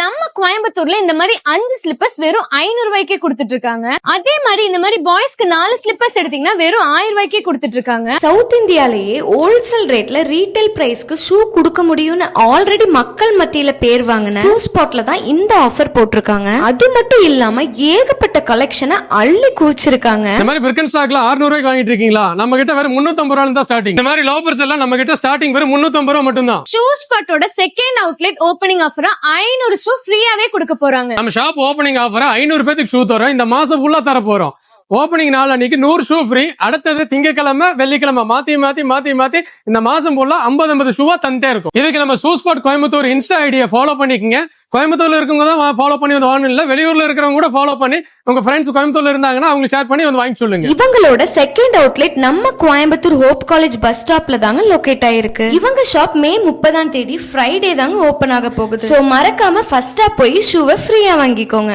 நம்ம கோயம்புத்தூர்ல இந்த மாதிரி 5 ஸ்லிப்பர்ஸ் வெறும் 500 ரூபாய்க்கே கொடுத்துட்டு இருக்காங்க. அதே மாதிரி இந்த மாதிரி பாய்ஸ்க்கு 4 ஸ்லிப்பர்ஸ் எடுத்தீங்கன்னா வெறும் 1000 ரூபாய்க்கே கொடுத்துட்டு இருக்காங்க. சவுத் இந்தியாலேயே ஹோல்சேல் ரேட்ல ரீட்டைல் பிரைஸ்க்கு ஷூ கொடுக்க முடியும்னு ஆல்ரெடி மக்கள் மத்தியில பேர் வாங்கின ஷூ ஸ்பாட்ல தான் இந்த ஆஃபர் போட்டிருக்காங்க. அது மட்டும் இல்லாம ஏகப்பட்ட கலெக்ஷனை அள்ளி குவிச்சிருக்காங்க. இந்த மாதிரி பிரிக்கன் ஸ்டாக்ல 600 ரூபாய்க்கு வாங்கிட்டு இருக்கீங்களா? நம்ம கிட்ட வெறும் 350 ரூபாயில தான் ஸ்டார்டிங். இந்த மாதிரி லோஃபர்ஸ் எல்லாம் நம்ம கிட்ட ஸ்டார்டிங் வெறும் 350 ரூபாய் மட்டும் தான். ஷூ ஸ்பாட்டோட செகண்ட் அவுட்லெட் ஓபனிங் ஆஃபரா 500 ஷூ ஃப்ரீயாவே கொடுக்க போறாங்க. நம்ம ஷாப் ஓபனிங் ஆஃபரா 500 பேருக்கு ஷூ தரோம். இந்த மாசம் ஃபுல்லா தர போறோம். ஓபனிங் நாள் அன்னைக்கு 100 ஷூ ஃப்ரீ. அடுத்தது திங்கக்கிழமை வெள்ளிக்கிழமை மாத்தி இந்த மாசம் ஃபுல்லா 50 ஷூவா தந்தே இருக்கும். இதுக்கு நம்ம ஷூ ஸ்பாட் கோயம்புத்தூர் இன்ஸ்டா ஐடியை ஃபாலோ பண்ணிக்கங்க. கோயம்புத்தூர்ல இருக்கவங்க தான் ஃபாலோ பண்ணி வந்து வாங்கணும் இல்ல, வெளியூர்ல இருக்கிறவங்க கூட ஃபாலோ பண்ணி உங்க ஃப்ரெண்ட்ஸ் கோயம்புத்தூர்ல இருந்தாங்கன்னா அவங்க ஷேர் பண்ணி வந்து வாங்கி சொல்லுங்க. இவங்களோட செகண்ட் அவுட்லெட் நம்ம கோயம்புத்தூர் ஹோப் காலேஜ் பஸ் ஸ்டாப்ல தாங்க லொகேட் ஆயிருக்கு. இவங்க ஷாப் மே 30ஆம் தேதி ஃப்ரைடே தாங்க ஓபன் ஆக போகுது. சோ மறக்காம ஃபர்ஸ்டா போய் ஷூவை ஃப்ரீயா வாங்கிக்கோங்க.